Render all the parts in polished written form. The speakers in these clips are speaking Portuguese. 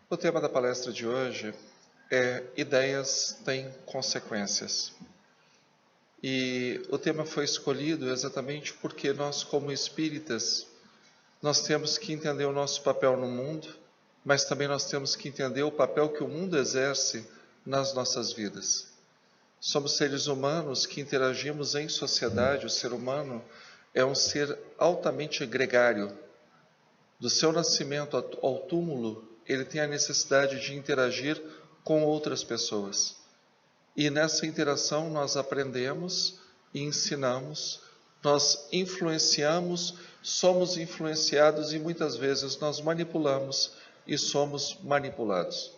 O tema da palestra de hoje é Ideias têm consequências. E o tema foi escolhido exatamente porque nós, como espíritas, nós temos que entender o nosso papel no mundo, mas também nós temos que entender o papel que o mundo exerce nas nossas vidas. Somos seres humanos que interagimos em sociedade. O ser humano é um ser altamente gregário. Do seu nascimento ao túmulo, ele tem a necessidade de interagir com outras pessoas. E nessa interação nós aprendemos e ensinamos, nós influenciamos, somos influenciados e muitas vezes nós manipulamos e somos manipulados.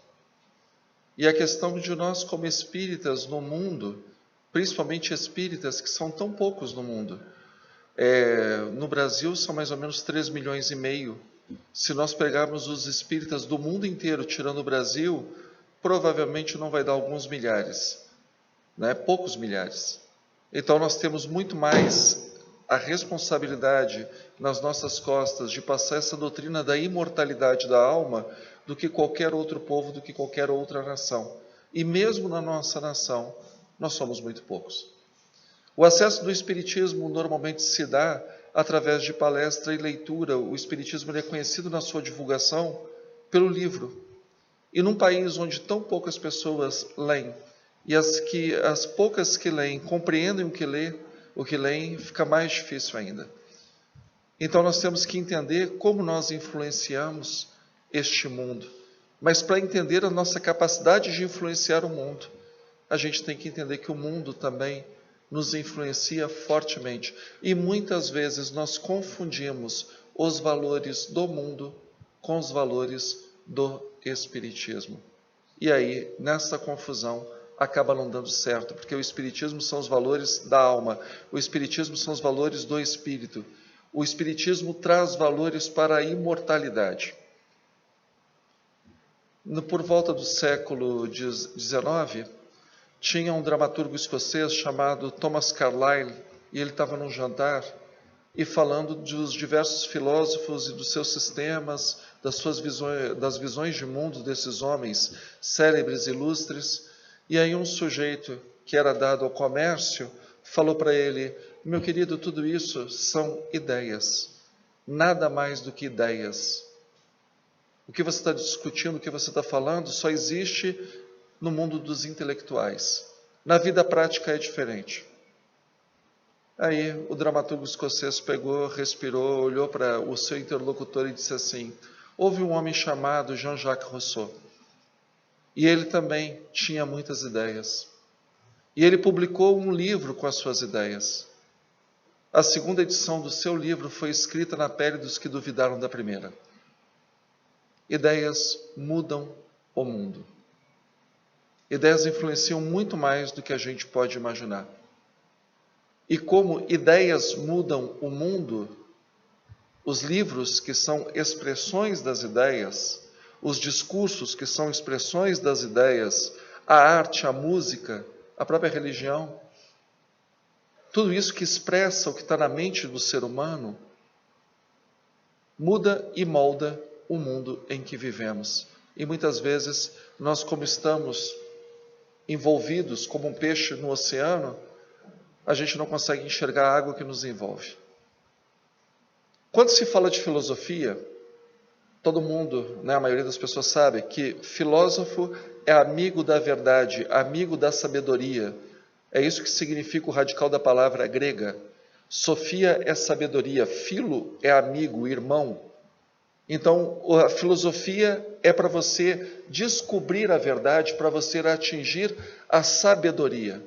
E a questão de nós como espíritas no mundo, principalmente espíritas que são tão poucos no mundo, no Brasil são mais ou menos 3,5 milhões. Se nós pegarmos os espíritas do mundo inteiro, tirando o Brasil, provavelmente não vai dar alguns milhares, né? Poucos milhares. Então nós temos muito mais a responsabilidade nas nossas costas de passar essa doutrina da imortalidade da alma do que qualquer outro povo, do que qualquer outra nação. E mesmo na nossa nação, nós somos muito poucos. O acesso do Espiritismo normalmente se dá através de palestra e leitura. O Espiritismo é conhecido na sua divulgação pelo livro. E num país onde tão poucas pessoas leem, e as poucas que leem compreendem o que leem, fica mais difícil ainda. Então nós temos que entender como nós influenciamos este mundo. Mas para entender a nossa capacidade de influenciar o mundo, a gente tem que entender que o mundo também nos influencia fortemente. E muitas vezes nós confundimos os valores do mundo com os valores do Espiritismo. E aí, nessa confusão, acaba não dando certo, porque o Espiritismo são os valores da alma, o Espiritismo são os valores do Espírito. O Espiritismo traz valores para a imortalidade. Por volta do século XIX, tinha um dramaturgo escocês chamado Thomas Carlyle, e ele estava num jantar e falando dos diversos filósofos e dos seus sistemas, das visões de mundo desses homens célebres, ilustres. E aí um sujeito que era dado ao comércio falou para ele: meu querido, tudo isso são ideias, nada mais do que ideias. O que você está discutindo, o que você está falando, só existe no mundo dos intelectuais. Na vida prática é diferente. Aí o dramaturgo escocês pegou, respirou, olhou para o seu interlocutor e disse assim: houve um homem chamado Jean-Jacques Rousseau. E ele também tinha muitas ideias. E ele publicou um livro com as suas ideias. A segunda edição do seu livro foi escrita na pele dos que duvidaram da primeira. Ideias mudam o mundo. Ideias influenciam muito mais do que a gente pode imaginar. E como ideias mudam o mundo, os livros que são expressões das ideias, os discursos que são expressões das ideias, a arte, a música, a própria religião, tudo isso que expressa o que está na mente do ser humano, muda e molda o mundo em que vivemos. E muitas vezes nós, como estamos envolvidos como um peixe no oceano, a gente não consegue enxergar a água que nos envolve. Quando se fala de filosofia, todo mundo, a maioria das pessoas sabe que filósofo é amigo da verdade, amigo da sabedoria. É isso que significa o radical da palavra grega. Sofia é sabedoria, filo é amigo, irmão. Então, a filosofia é para você descobrir a verdade, para você atingir a sabedoria.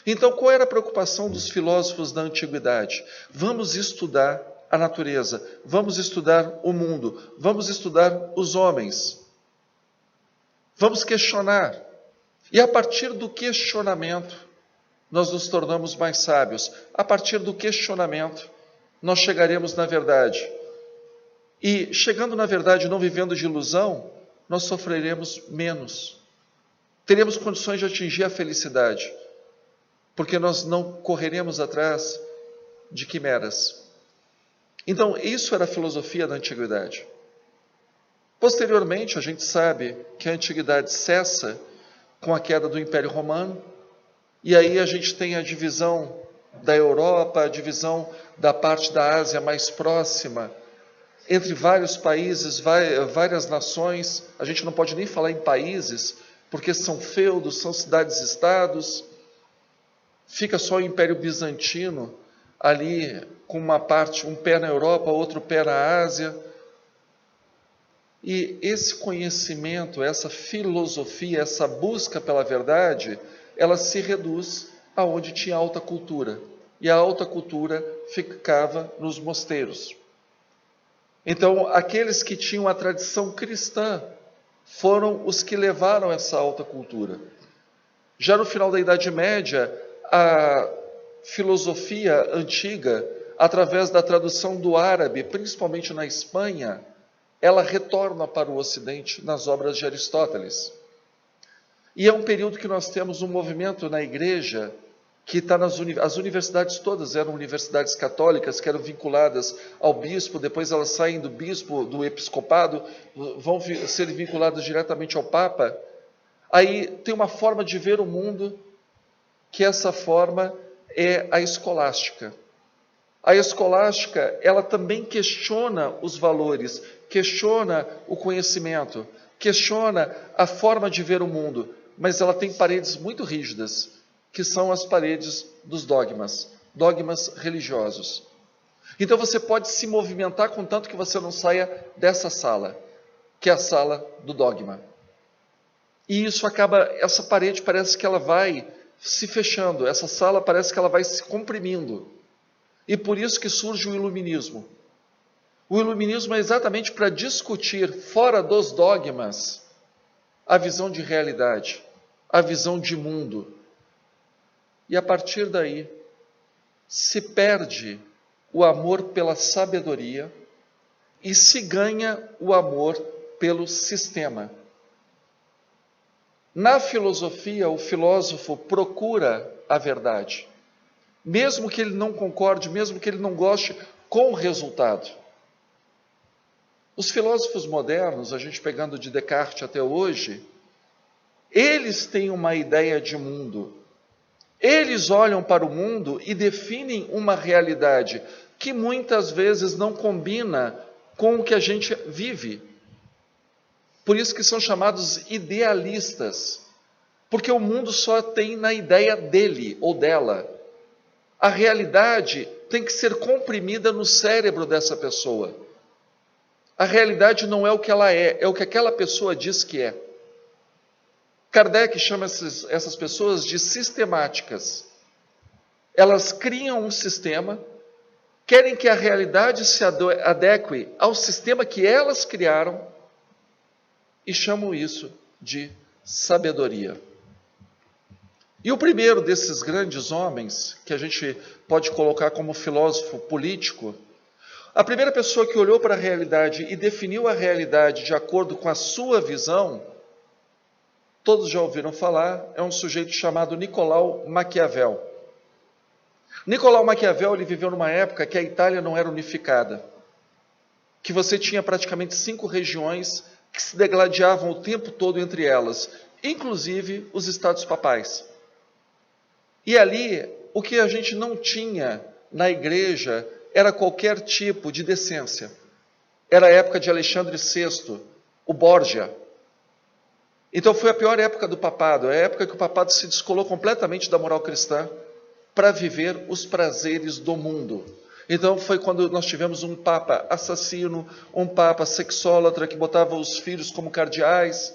Então, qual era a preocupação dos filósofos da antiguidade? Vamos estudar a natureza, vamos estudar o mundo, vamos estudar os homens. Vamos questionar. E a partir do questionamento, nós nos tornamos mais sábios. A partir do questionamento, nós chegaremos na verdade. E chegando na verdade, não vivendo de ilusão, nós sofreremos menos. Teremos condições de atingir a felicidade, porque nós não correremos atrás de quimeras. Então, isso era a filosofia da antiguidade. Posteriormente, a gente sabe que a antiguidade cessa com a queda do Império Romano, e aí a gente tem a divisão da Europa, a divisão da parte da Ásia mais próxima, entre vários países, várias nações. A gente não pode nem falar em países, porque são feudos, são cidades-estados. Fica só o Império Bizantino ali, com uma parte, um pé na Europa, outro pé na Ásia. E esse conhecimento, essa filosofia, essa busca pela verdade, ela se reduz aonde tinha alta cultura. E a alta cultura ficava nos mosteiros. Então, aqueles que tinham a tradição cristã foram os que levaram essa alta cultura. Já no final da Idade Média, a filosofia antiga, através da tradução do árabe, principalmente na Espanha, ela retorna para o Ocidente nas obras de Aristóteles. E é um período que nós temos um movimento na igreja que está as universidades todas eram universidades católicas, que eram vinculadas ao bispo, depois elas saem do bispo, do episcopado, vão ser vinculadas diretamente ao Papa. Aí tem uma forma de ver o mundo, que essa forma é a escolástica. A escolástica, ela também questiona os valores, questiona o conhecimento, questiona a forma de ver o mundo, mas ela tem paredes muito rígidas, que são as paredes dos dogmas religiosos. Então você pode se movimentar contanto que você não saia dessa sala, que é a sala do dogma. E isso acaba, essa parede parece que ela vai se fechando, essa sala parece que ela vai se comprimindo. E por isso que surge o iluminismo. O iluminismo é exatamente para discutir, fora dos dogmas, a visão de realidade, a visão de mundo. E a partir daí, se perde o amor pela sabedoria e se ganha o amor pelo sistema. Na filosofia, o filósofo procura a verdade, mesmo que ele não concorde, mesmo que ele não goste com o resultado. Os filósofos modernos, a gente pegando de Descartes até hoje, eles têm uma ideia de mundo. Eles olham para o mundo e definem uma realidade que muitas vezes não combina com o que a gente vive. Por isso que são chamados idealistas, porque o mundo só tem na ideia dele ou dela. A realidade tem que ser comprimida no cérebro dessa pessoa. A realidade não é o que ela é o que aquela pessoa diz que é. Kardec chama essas pessoas de sistemáticas. Elas criam um sistema, querem que a realidade se adeque ao sistema que elas criaram e chamam isso de sabedoria. E o primeiro desses grandes homens, que a gente pode colocar como filósofo político, a primeira pessoa que olhou para a realidade e definiu a realidade de acordo com a sua visão, todos já ouviram falar, é um sujeito chamado Nicolau Maquiavel. Nicolau Maquiavel, ele viveu numa época que a Itália não era unificada, que você tinha praticamente 5 regiões que se degladiavam o tempo todo entre elas, inclusive os estados papais. E ali, o que a gente não tinha na igreja era qualquer tipo de decência. Era a época de Alexandre VI, o Borgia. Então foi a pior época do papado, é a época que o papado se descolou completamente da moral cristã para viver os prazeres do mundo. Então foi quando nós tivemos um papa assassino, um papa sexólatra que botava os filhos como cardeais.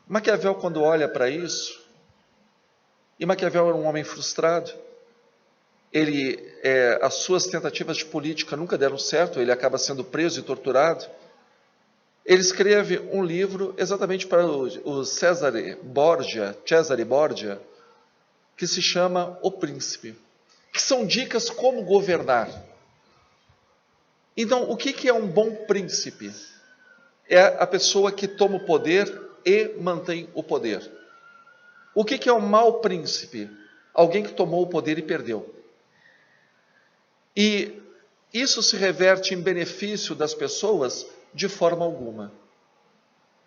Maquiavel, quando olha para isso, e Maquiavel era um homem frustrado, as suas tentativas de política nunca deram certo, ele acaba sendo preso e torturado. Ele escreve um livro exatamente para o Cesare Borgia, que se chama O Príncipe, que são dicas como governar. Então, o que é um bom príncipe? É a pessoa que toma o poder e mantém o poder. O que é um mau príncipe? Alguém que tomou o poder e perdeu. E isso se reverte em benefício das pessoas de forma alguma.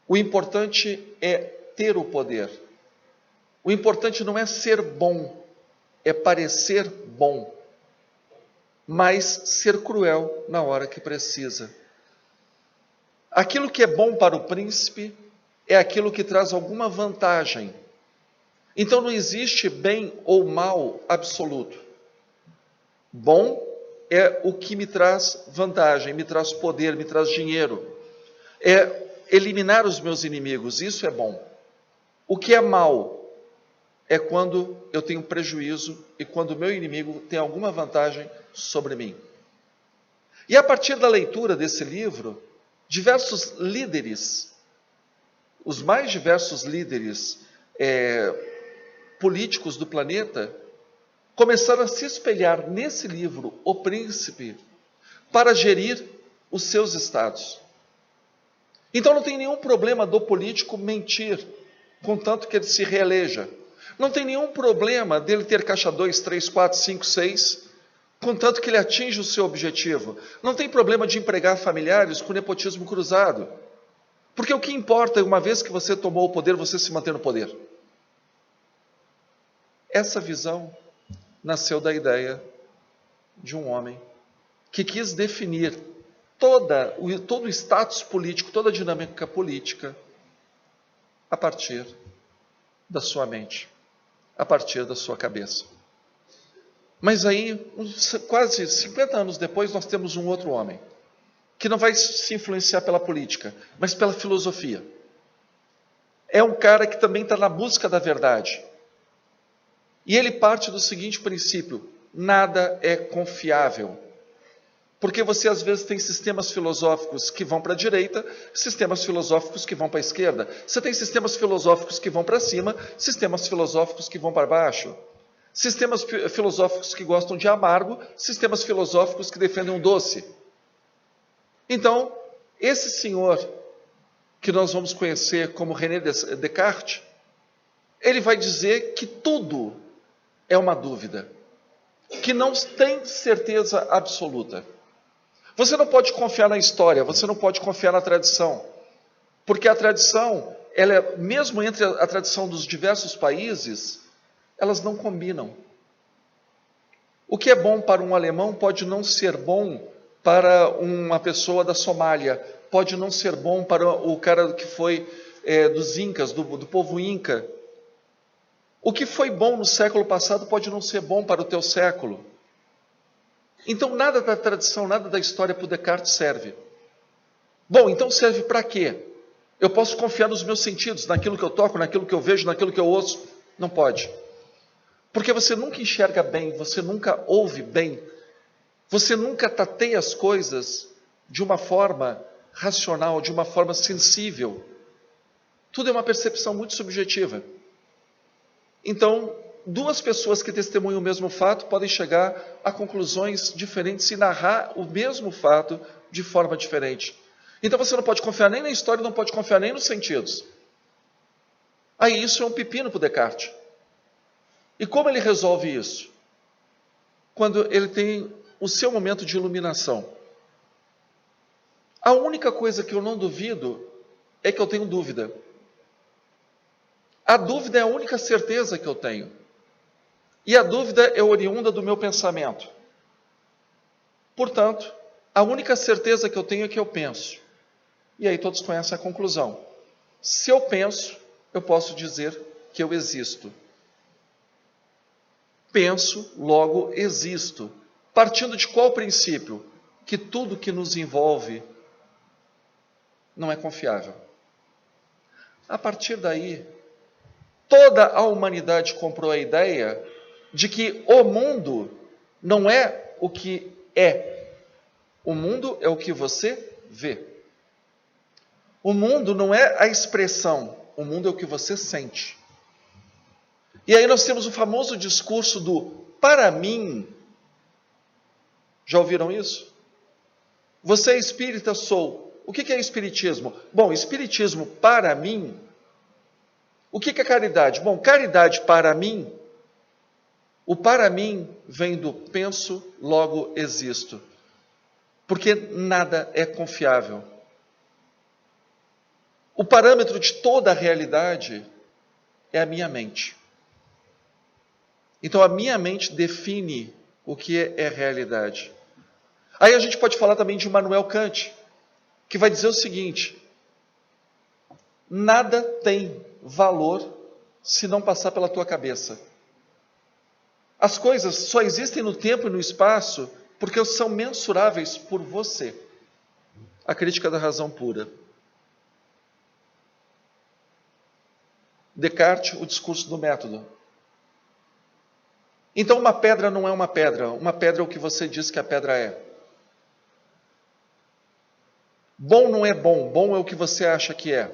O importante é ter o poder. O importante não é ser bom, é parecer bom, mas ser cruel na hora que precisa. Aquilo que é bom para o príncipe é aquilo que traz alguma vantagem. Então não existe bem ou mal absoluto. Bom é o que me traz vantagem, me traz poder, me traz dinheiro. É eliminar os meus inimigos, isso é bom. O que é mal é quando eu tenho prejuízo e quando o meu inimigo tem alguma vantagem sobre mim. E a partir da leitura desse livro, diversos líderes, os mais diversos líderes políticos do planeta, começaram a se espelhar nesse livro, O Príncipe, para gerir os seus estados. Então não tem nenhum problema do político mentir, contanto que ele se reeleja. Não tem nenhum problema dele ter caixa 2, 3, 4, 5, 6, contanto que ele atinja o seu objetivo. Não tem problema de empregar familiares com nepotismo cruzado. Porque o que importa é, uma vez que você tomou o poder, você se manter no poder. Essa visão nasceu da ideia de um homem que quis definir todo o status político, toda a dinâmica política, a partir da sua mente, a partir da sua cabeça. Mas aí, quase 50 anos depois, nós temos um outro homem, que não vai se influenciar pela política, mas pela filosofia. É um cara que também está na busca da verdade. E ele parte do seguinte princípio: nada é confiável. Porque você às vezes tem sistemas filosóficos que vão para a direita, sistemas filosóficos que vão para a esquerda. Você tem sistemas filosóficos que vão para cima, sistemas filosóficos que vão para baixo. Sistemas filosóficos que gostam de amargo, sistemas filosóficos que defendem um doce. Então, esse senhor, que nós vamos conhecer como René Descartes, ele vai dizer que tudo é uma dúvida, que não tem certeza absoluta. Você não pode confiar na história, você não pode confiar na tradição, porque a tradição, mesmo entre a tradição dos diversos países, elas não combinam. O que é bom para um alemão pode não ser bom para uma pessoa da Somália, pode não ser bom para o cara que foi dos Incas, do povo Inca. O que foi bom no século passado pode não ser bom para o teu século. Então nada da tradição, nada da história para o Descartes serve. Bom, então serve para quê? Eu posso confiar nos meus sentidos, naquilo que eu toco, naquilo que eu vejo, naquilo que eu ouço? Não pode. Porque você nunca enxerga bem, você nunca ouve bem, você nunca tateia as coisas de uma forma racional, de uma forma sensível. Tudo é uma percepção muito subjetiva. Então, duas pessoas que testemunham o mesmo fato podem chegar a conclusões diferentes e narrar o mesmo fato de forma diferente. Então você não pode confiar nem na história, não pode confiar nem nos sentidos. Aí isso é um pepino para o Descartes. E como ele resolve isso? Quando ele tem o seu momento de iluminação. A única coisa que eu não duvido é que eu tenho dúvida. A dúvida é a única certeza que eu tenho. E a dúvida é oriunda do meu pensamento. Portanto, a única certeza que eu tenho é que eu penso. E aí todos conhecem a conclusão. Se eu penso, eu posso dizer que eu existo. Penso, logo existo. Partindo de qual princípio? Que tudo que nos envolve não é confiável. A partir daí, toda a humanidade comprou a ideia de que o mundo não é o que é. O mundo é o que você vê. O mundo não é a expressão, o mundo é o que você sente. E aí nós temos o famoso discurso do para mim. Já ouviram isso? Você é espírita? Sou. O que é espiritismo? Bom, espiritismo para mim. O que é caridade? Bom, caridade para mim. O para mim vem do penso, logo existo. Porque nada é confiável. O parâmetro de toda a realidade é a minha mente. Então a minha mente define o que é realidade. Aí a gente pode falar também de Immanuel Kant, que vai dizer o seguinte: nada tem valor se não passar pela tua cabeça. As coisas só existem no tempo e no espaço porque são mensuráveis por você. A crítica da razão pura. Descartes, o discurso do método. Então uma pedra não é uma pedra é o que você diz que a pedra é. Bom não é bom é o que você acha que é.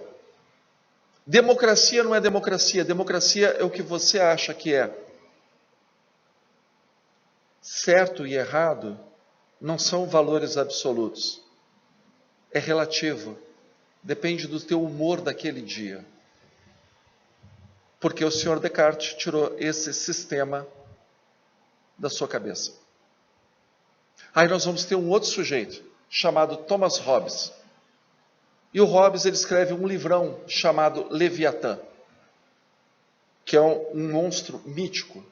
Democracia não é democracia é o que você acha que é. Certo e errado não são valores absolutos. É relativo. Depende do teu humor daquele dia. Porque o senhor Descartes tirou esse sistema da sua cabeça. Aí nós vamos ter um outro sujeito, chamado Thomas Hobbes. E o Hobbes, ele escreve um livrão chamado Leviatã, que é um monstro mítico.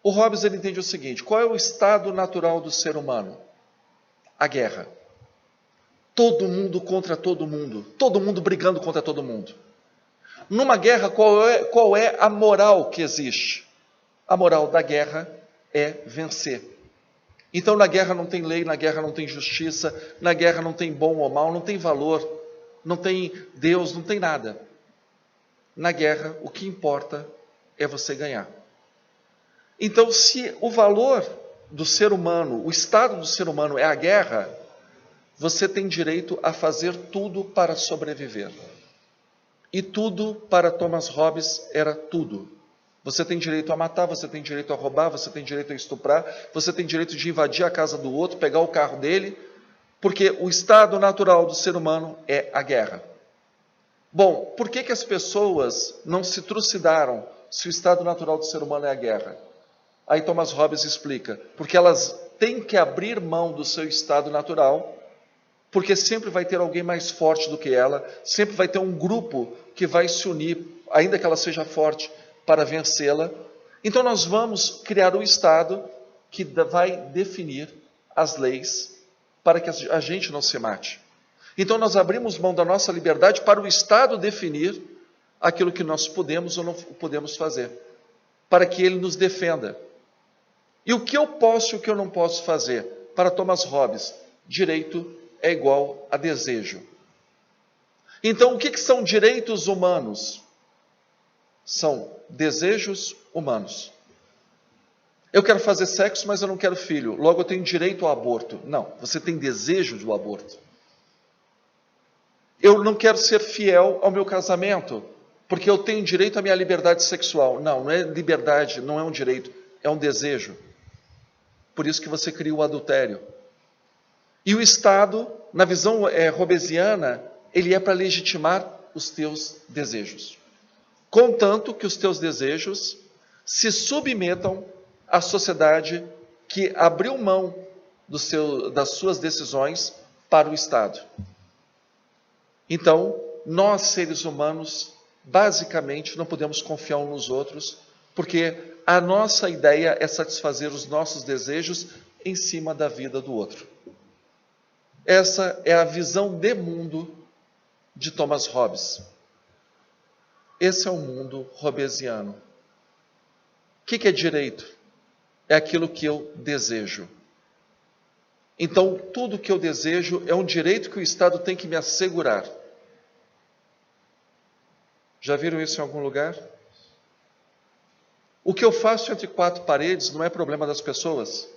O Hobbes, ele entende o seguinte: qual é o estado natural do ser humano? A guerra. Todo mundo contra todo mundo brigando contra todo mundo. Numa guerra, qual é a moral que existe? A moral da guerra é vencer. Então na guerra não tem lei, na guerra não tem justiça, na guerra não tem bom ou mal, não tem valor, não tem Deus, não tem nada. Na guerra, o que importa é você ganhar. Então, se o valor do ser humano, o estado do ser humano é a guerra, você tem direito a fazer tudo para sobreviver. E tudo para Thomas Hobbes era tudo. Você tem direito a matar, você tem direito a roubar, você tem direito a estuprar, você tem direito de invadir a casa do outro, pegar o carro dele, porque o estado natural do ser humano é a guerra. Bom, por que as pessoas não se trucidaram se o estado natural do ser humano é a guerra? Aí Thomas Hobbes explica: porque elas têm que abrir mão do seu estado natural, porque sempre vai ter alguém mais forte do que ela, sempre vai ter um grupo que vai se unir, ainda que ela seja forte, para vencê-la. Então nós vamos criar um Estado que vai definir as leis para que a gente não se mate. Então nós abrimos mão da nossa liberdade para o Estado definir aquilo que nós podemos ou não podemos fazer, para que ele nos defenda. E o que eu posso e o que eu não posso fazer? Para Thomas Hobbes, direito é igual a desejo. Então o que são direitos humanos? São desejos humanos. Eu quero fazer sexo, mas eu não quero filho. Logo eu tenho direito ao aborto. Não, você tem desejo do aborto. Eu não quero ser fiel ao meu casamento, porque eu tenho direito à minha liberdade sexual. Não, não é liberdade, não é um direito, é um desejo. Por isso que você cria o adultério. E o Estado, na visão hobbesiana, ele é para legitimar os teus desejos. Contanto que os teus desejos se submetam à sociedade que abriu mão das suas decisões para o Estado. Então, nós, seres humanos, basicamente não podemos confiar uns nos outros, porque a nossa ideia é satisfazer os nossos desejos em cima da vida do outro. Essa é a visão de mundo de Thomas Hobbes. Esse é o mundo hobbesiano. O que é direito? É aquilo que eu desejo. Então, tudo que eu desejo é um direito que o Estado tem que me assegurar. Já viram isso em algum lugar? O que eu faço entre quatro paredes não é problema das pessoas.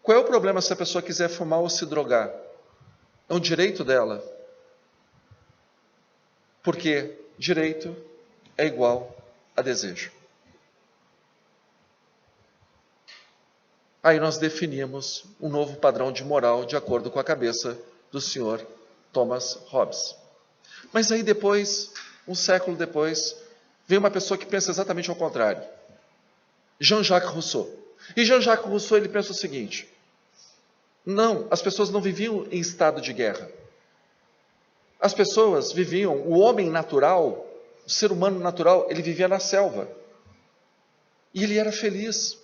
Qual é o problema se a pessoa quiser fumar ou se drogar? É um direito dela. Porque direito é igual a desejo. Aí nós definimos um novo padrão de moral de acordo com a cabeça do senhor Thomas Hobbes. Mas aí depois, um século depois, vem uma pessoa que pensa exatamente ao contrário. Jean-Jacques Rousseau. E Jean-Jacques Rousseau ele pensa o seguinte: não, as pessoas não viviam em estado de guerra. As pessoas viviam, o homem natural, o ser humano natural, ele vivia na selva. E ele era feliz.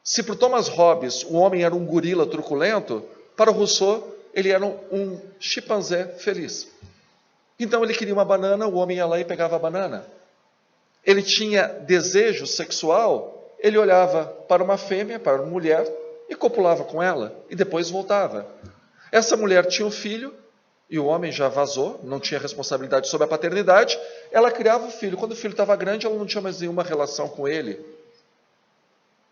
Se para o Thomas Hobbes o homem era um gorila truculento, para o Rousseau ele era um chimpanzé feliz. Então ele queria uma banana, o homem ia lá e pegava a banana. Ele tinha desejo sexual, ele olhava para uma fêmea, para uma mulher, e copulava com ela, e depois voltava. Essa mulher tinha um filho, e o homem já vazou, não tinha responsabilidade sobre a paternidade, ela criava o filho. Quando o filho estava grande, ela não tinha mais nenhuma relação com ele.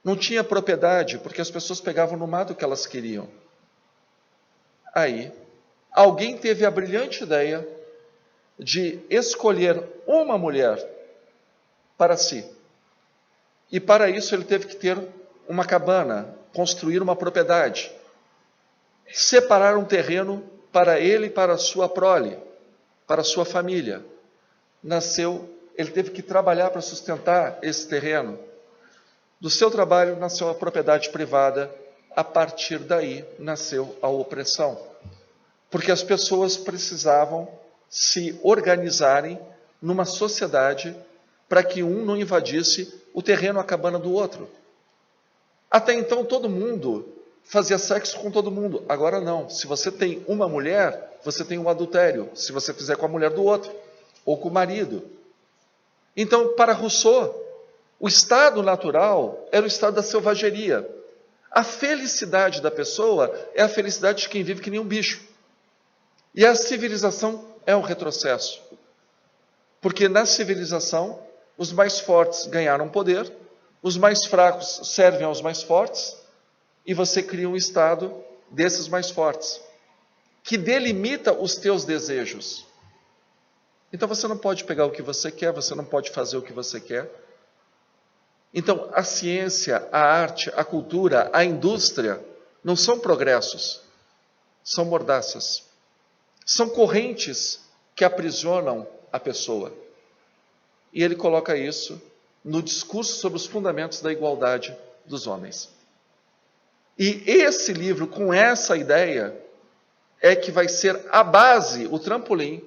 Não tinha propriedade, porque as pessoas pegavam no mato o que elas queriam. Aí, alguém teve a brilhante ideia de escolher uma mulher para si. E para isso ele teve que ter uma cabana, construir uma propriedade, separar um terreno para ele e para a sua prole, para a sua família. Ele teve que trabalhar para sustentar esse terreno. Do seu trabalho nasceu a propriedade privada, a partir daí nasceu a opressão. Porque as pessoas precisavam se organizarem numa sociedade para que um não invadisse o terreno, a cabana do outro. Até então todo mundo fazia sexo com todo mundo. Agora não. Se você tem uma mulher, você tem um adultério. Se você fizer com a mulher do outro, ou com o marido. Então, para Rousseau, o estado natural era o estado da selvageria. A felicidade da pessoa é a felicidade de quem vive que nem um bicho. E a civilização é um retrocesso. Porque na civilização, os mais fortes ganharam poder, os mais fracos servem aos mais fortes, e você cria um estado desses mais fortes, que delimita os teus desejos. Então você não pode pegar o que você quer, você não pode fazer o que você quer. Então a ciência, a arte, a cultura, a indústria não são progressos, são mordaças. São correntes que aprisionam a pessoa. E ele coloca isso no discurso sobre os fundamentos da igualdade dos homens. E esse livro, com essa ideia, é que vai ser a base, o trampolim,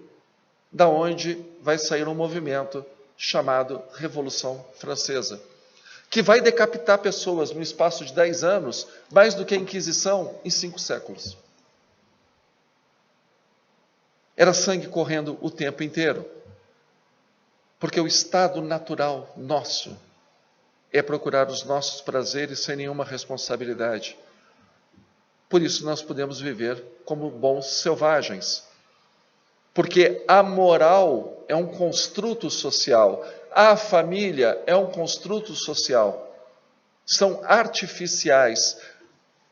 da onde vai sair um movimento chamado Revolução Francesa, que vai decapitar pessoas no espaço de 10 anos, mais do que a Inquisição em 5 séculos. Era sangue correndo o tempo inteiro. Porque o estado natural nosso é procurar os nossos prazeres sem nenhuma responsabilidade. Por isso nós podemos viver como bons selvagens. Porque a moral é um construto social. A família é um construto social. São artificiais.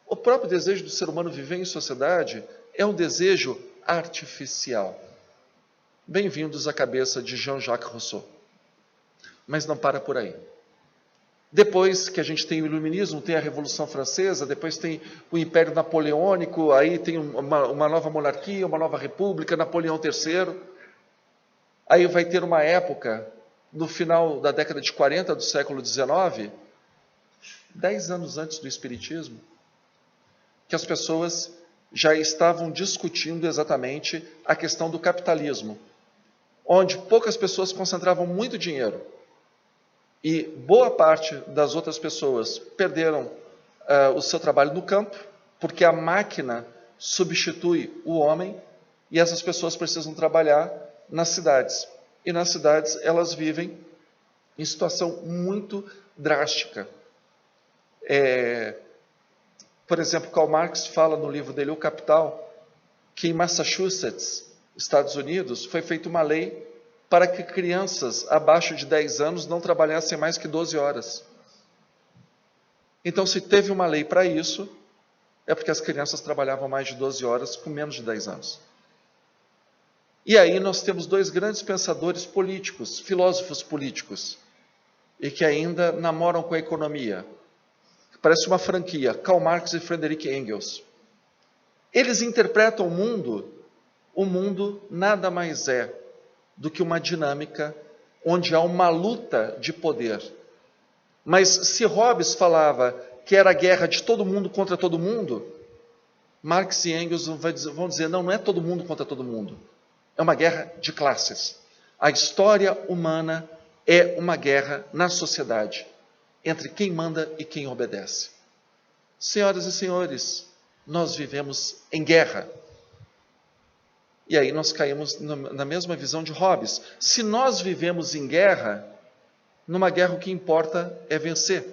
O próprio desejo do ser humano viver em sociedade é um desejo artificial. Bem-vindos à cabeça de Jean-Jacques Rousseau. Mas não para por aí. Depois que a gente tem o Iluminismo, tem a Revolução Francesa, depois tem o Império Napoleônico, aí tem uma nova monarquia, uma nova república, Napoleão III. Aí vai ter uma época, no final da década de 40 do século XIX, 10 anos antes do Espiritismo, que as pessoas já estavam discutindo exatamente a questão do capitalismo, onde poucas pessoas concentravam muito dinheiro e boa parte das outras pessoas perderam o seu trabalho no campo, porque a máquina substitui o homem e essas pessoas precisam trabalhar nas cidades. E nas cidades elas vivem em situação muito drástica. Por exemplo, Karl Marx fala no livro dele, O Capital, que em Massachusetts, Estados Unidos, foi feita uma lei para que crianças abaixo de 10 anos não trabalhassem mais que 12 horas. Então, se teve uma lei para isso, é porque as crianças trabalhavam mais de 12 horas com menos de 10 anos. E aí nós temos dois grandes pensadores políticos, filósofos políticos, e que ainda namoram com a economia. Parece uma franquia, Karl Marx e Friedrich Engels. Eles interpretam o mundo nada mais é do que uma dinâmica onde há uma luta de poder. Mas se Hobbes falava que era a guerra de todo mundo contra todo mundo, Marx e Engels vão dizer, não é todo mundo contra todo mundo. É uma guerra de classes. A história humana é uma guerra na sociedade, entre quem manda e quem obedece. Senhoras e senhores, nós vivemos em guerra. E aí nós caímos na mesma visão de Hobbes. Se nós vivemos em guerra, numa guerra o que importa é vencer.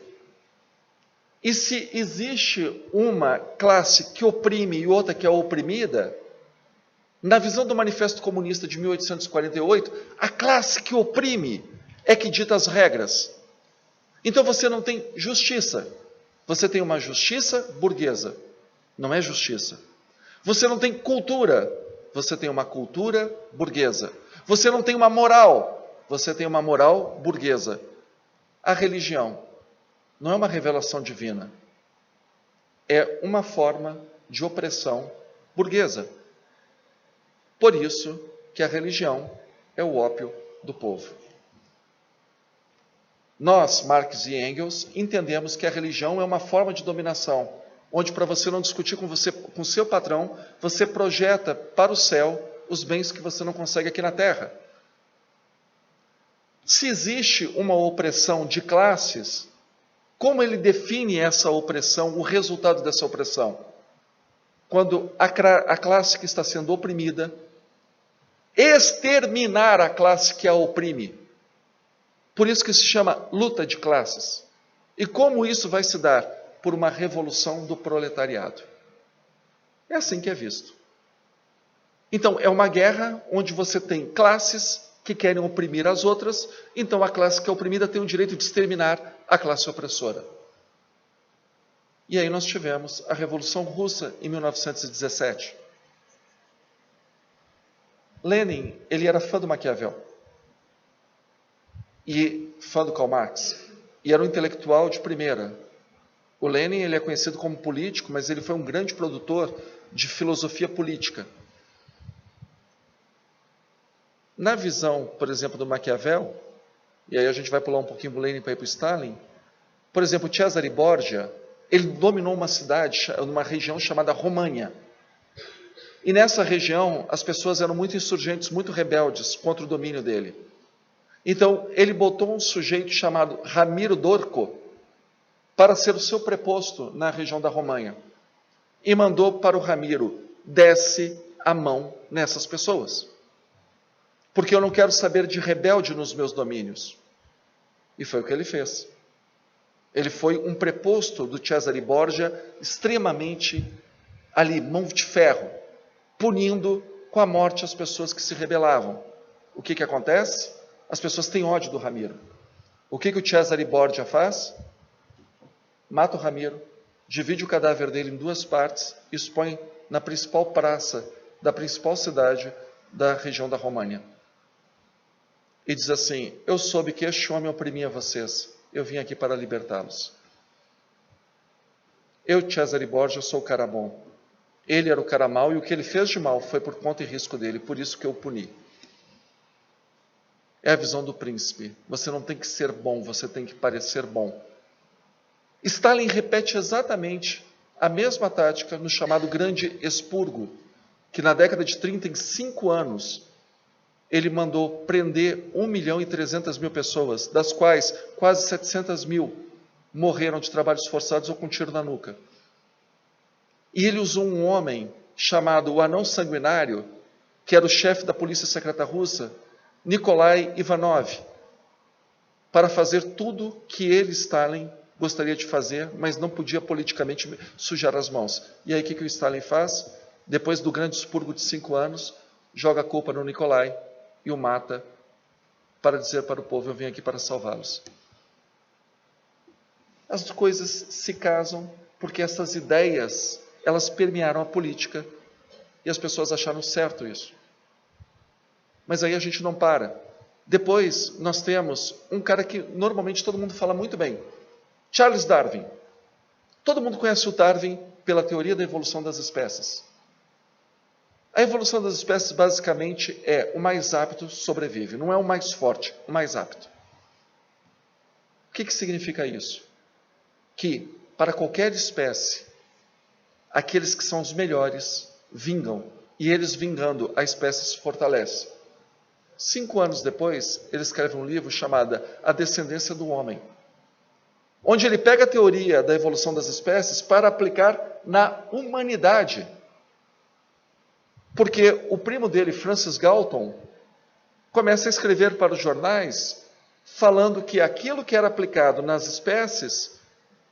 E se existe uma classe que oprime e outra que é oprimida, na visão do Manifesto Comunista de 1848, a classe que oprime é que dita as regras. Então você não tem justiça. Você tem uma justiça burguesa. Não é justiça. Você não tem cultura. Você tem uma cultura burguesa. Você não tem uma moral. Você tem uma moral burguesa. A religião não é uma revelação divina. É uma forma de opressão burguesa. Por isso que a religião é o ópio do povo. Nós, Marx e Engels, entendemos que a religião é uma forma de dominação, onde para você não discutir com seu patrão, você projeta para o céu os bens que você não consegue aqui na terra. Se existe uma opressão de classes, como ele define essa opressão, o resultado dessa opressão? Quando a classe que está sendo oprimida exterminar a classe que a oprime. Por isso que se chama luta de classes. E como isso vai se dar? Por uma revolução do proletariado. É assim que é visto. Então, é uma guerra onde você tem classes que querem oprimir as outras, então a classe que é oprimida tem o direito de exterminar a classe opressora. E aí nós tivemos a Revolução Russa em 1917. Lenin, ele era fã do Maquiavel e fã do Karl Marx, e era um intelectual de primeira. O Lenin, ele é conhecido como político, mas ele foi um grande produtor de filosofia política. Na visão, por exemplo, do Maquiavel, e aí a gente vai pular um pouquinho do Lenin para ir para o Stalin, por exemplo, Cesare Borgia, ele dominou uma cidade, uma região chamada România. E nessa região, as pessoas eram muito insurgentes, muito rebeldes contra o domínio dele. Então, ele botou um sujeito chamado Ramiro Dorco para ser o seu preposto na região da România. E mandou para o Ramiro, desce a mão nessas pessoas. Porque eu não quero saber de rebelde nos meus domínios. E foi o que ele fez. Ele foi um preposto do Cesare Borgia, extremamente ali, mão de ferro, punindo com a morte as pessoas que se rebelavam. O que acontece? As pessoas têm ódio do Ramiro. O que o Cesare Borgia faz? Mata o Ramiro, divide o cadáver dele em duas partes e expõe na principal praça da principal cidade da região da România. E diz assim, eu soube que este homem oprimia vocês, eu vim aqui para libertá-los. Eu, Cesare Borgia, sou o cara bom. Ele era o cara mau e o que ele fez de mal foi por conta e risco dele, por isso que eu o puni. É a visão do príncipe. Você não tem que ser bom, você tem que parecer bom. Stalin repete exatamente a mesma tática no chamado Grande Expurgo, que na década de 30, em 5 anos, ele mandou prender 1.300.000 pessoas, das quais quase 700.000 morreram de trabalhos forçados ou com tiro na nuca. E ele usou um homem chamado o Anão Sanguinário, que era o chefe da polícia secreta russa, Nikolai Ivanov, para fazer tudo que ele, Stalin, gostaria de fazer, mas não podia politicamente sujar as mãos. E aí o que o Stalin faz? Depois do grande expurgo de 5 anos, joga a culpa no Nikolai e o mata para dizer para o povo, eu vim aqui para salvá-los. As coisas se casam porque essas ideias, elas permearam a política e as pessoas acharam certo isso. Mas aí a gente não para. Depois nós temos um cara que normalmente todo mundo fala muito bem, Charles Darwin. Todo mundo conhece o Darwin pela teoria da evolução das espécies. A evolução das espécies basicamente é o mais apto sobrevive, não é o mais forte, o mais apto. O que significa isso? Que para qualquer espécie, aqueles que são os melhores vingam, e eles vingando, a espécie se fortalece. 5 anos depois, ele escreve um livro chamado A Descendência do Homem, onde ele pega a teoria da evolução das espécies para aplicar na humanidade. Porque o primo dele, Francis Galton, começa a escrever para os jornais falando que aquilo que era aplicado nas espécies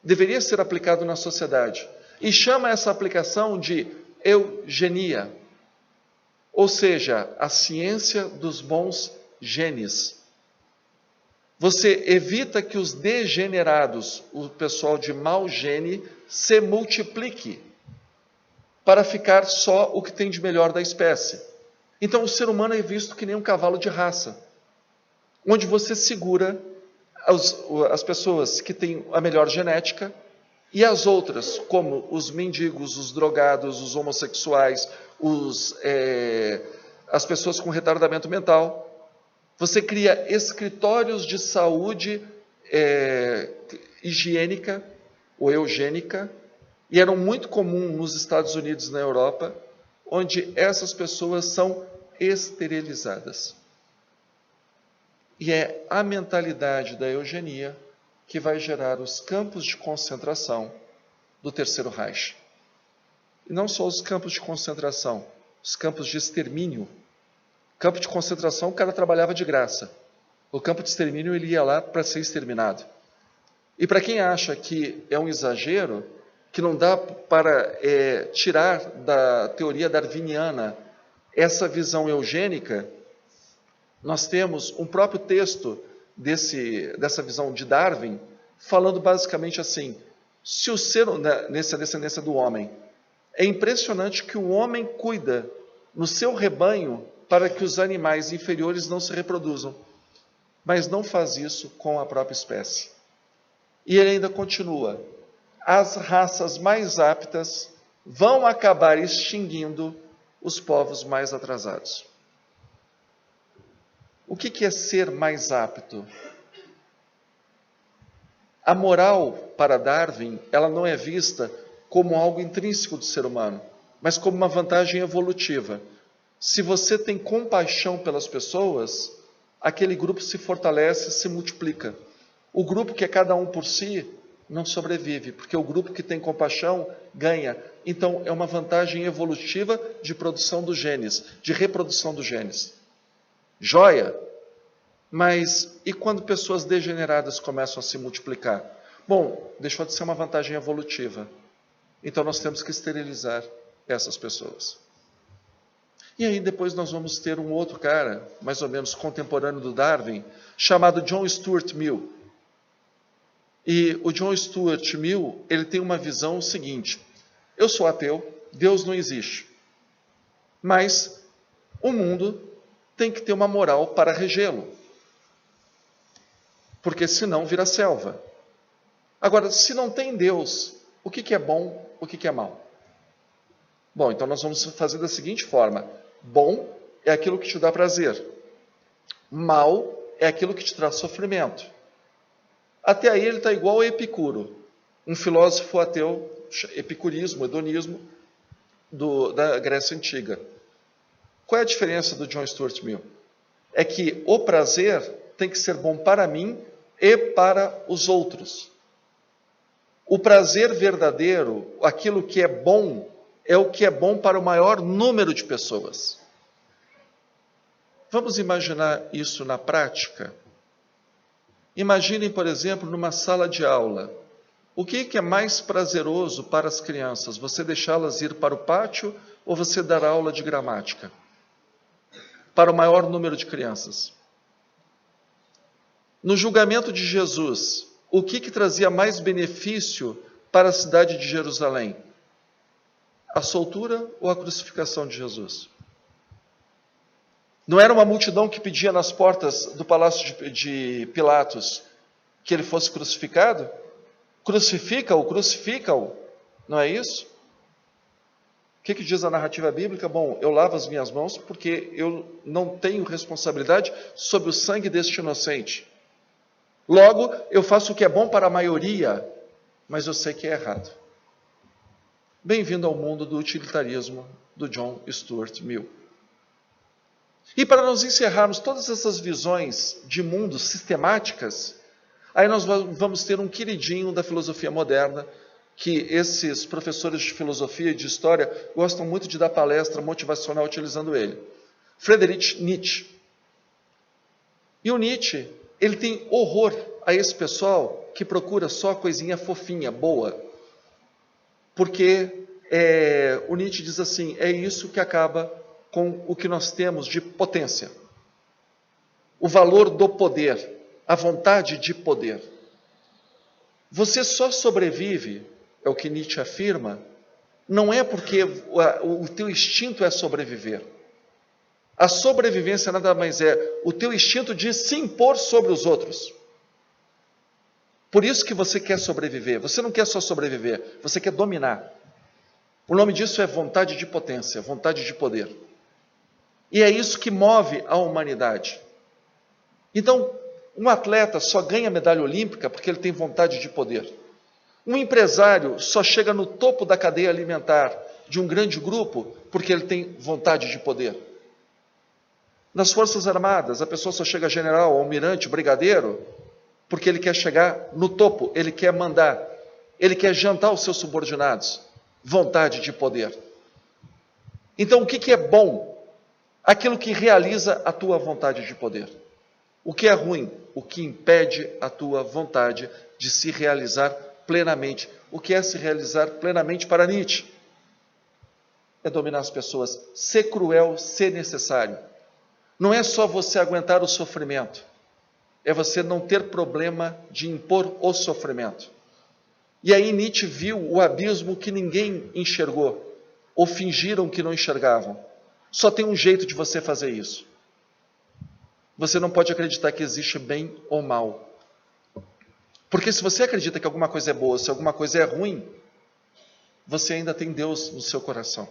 deveria ser aplicado na sociedade. E chama essa aplicação de eugenia, ou seja, a ciência dos bons genes. Você evita que os degenerados, o pessoal de mau gene, se multiplique para ficar só o que tem de melhor da espécie. Então o ser humano é visto que nem um cavalo de raça, onde você segura as pessoas que têm a melhor genética e as outras, como os mendigos, os drogados, os homossexuais, as pessoas com retardamento mental. Você cria escritórios de saúde higiênica ou eugênica, e eram muito comuns nos Estados Unidos e na Europa, onde essas pessoas são esterilizadas. E é a mentalidade da eugenia que vai gerar os campos de concentração do Terceiro Reich. E não só os campos de concentração, os campos de extermínio. Campo de concentração, o cara trabalhava de graça. O campo de extermínio, ele ia lá para ser exterminado. E para quem acha que é um exagero, que não dá para tirar da teoria darwiniana essa visão eugênica, nós temos um próprio texto dessa visão de Darwin, falando basicamente assim, se o ser, nessa descendência do homem, é impressionante que o homem cuida no seu rebanho para que os animais inferiores não se reproduzam, mas não faz isso com a própria espécie. E ele ainda continua, as raças mais aptas vão acabar extinguindo os povos mais atrasados. O que é ser mais apto? A moral, para Darwin, ela não é vista como algo intrínseco do ser humano, mas como uma vantagem evolutiva. Se você tem compaixão pelas pessoas, aquele grupo se fortalece, se multiplica. O grupo que é cada um por si não sobrevive, porque o grupo que tem compaixão ganha. Então, é uma vantagem evolutiva de produção dos genes, de reprodução dos genes. Joia! Mas e quando pessoas degeneradas começam a se multiplicar? Bom, deixou de ser uma vantagem evolutiva. Então, nós temos que esterilizar essas pessoas. E aí depois nós vamos ter um outro cara, mais ou menos contemporâneo do Darwin, chamado John Stuart Mill. E o John Stuart Mill, ele tem uma visão seguinte, eu sou ateu, Deus não existe, mas o mundo tem que ter uma moral para regê-lo, porque senão vira selva. Agora, se não tem Deus, o que é bom, o que é mal? Bom, então nós vamos fazer da seguinte forma, bom é aquilo que te dá prazer, mal é aquilo que te traz sofrimento. Até aí ele está igual a Epicuro, um filósofo ateu, epicurismo, hedonismo, da Grécia Antiga. Qual é a diferença do John Stuart Mill? É que o prazer tem que ser bom para mim e para os outros. O prazer verdadeiro, aquilo que é o que é bom para o maior número de pessoas. Vamos imaginar isso na prática? Imaginem, por exemplo, numa sala de aula. O que é mais prazeroso para as crianças? Você deixá-las ir para o pátio ou você dar aula de gramática? Para o maior número de crianças. No julgamento de Jesus, o que trazia mais benefício para a cidade de Jerusalém? A soltura ou a crucificação de Jesus? Não era uma multidão que pedia nas portas do palácio de Pilatos que ele fosse crucificado? Crucifica-o, crucifica-o. Não é isso? O que diz a narrativa bíblica? Bom, eu lavo as minhas mãos porque eu não tenho responsabilidade sobre o sangue deste inocente. Logo, eu faço o que é bom para a maioria, mas eu sei que é errado. Bem-vindo ao mundo do utilitarismo do John Stuart Mill. E para nós encerrarmos todas essas visões de mundo sistemáticas, aí nós vamos ter um queridinho da filosofia moderna, que esses professores de filosofia e de história gostam muito de dar palestra motivacional utilizando ele. Friedrich Nietzsche. E o Nietzsche, ele tem horror a esse pessoal que procura só coisinha fofinha, boa. Porque o Nietzsche diz assim, é isso que acaba com o que nós temos de potência. O valor do poder, a vontade de poder. Você só sobrevive, é o que Nietzsche afirma, não é porque o teu instinto é sobreviver. A sobrevivência nada mais é o teu instinto de se impor sobre os outros. Por isso que você quer sobreviver. Você não quer só sobreviver, você quer dominar. O nome disso é vontade de potência, vontade de poder. E é isso que move a humanidade. Então, um atleta só ganha medalha olímpica porque ele tem vontade de poder. Um empresário só chega no topo da cadeia alimentar de um grande grupo porque ele tem vontade de poder. Nas Forças Armadas, a pessoa só chega general, almirante, brigadeiro, porque ele quer chegar no topo, ele quer mandar, ele quer jantar os seus subordinados. Vontade de poder. Então, o que é bom? Aquilo que realiza a tua vontade de poder. O que é ruim? O que impede a tua vontade de se realizar plenamente. O que é se realizar plenamente para Nietzsche? É dominar as pessoas, ser cruel, ser necessário. Não é só você aguentar o sofrimento, é você não ter problema de impor o sofrimento. E aí Nietzsche viu o abismo que ninguém enxergou, ou fingiram que não enxergavam. Só tem um jeito de você fazer isso. Você não pode acreditar que existe bem ou mal. Porque se você acredita que alguma coisa é boa, se alguma coisa é ruim, você ainda tem Deus no seu coração.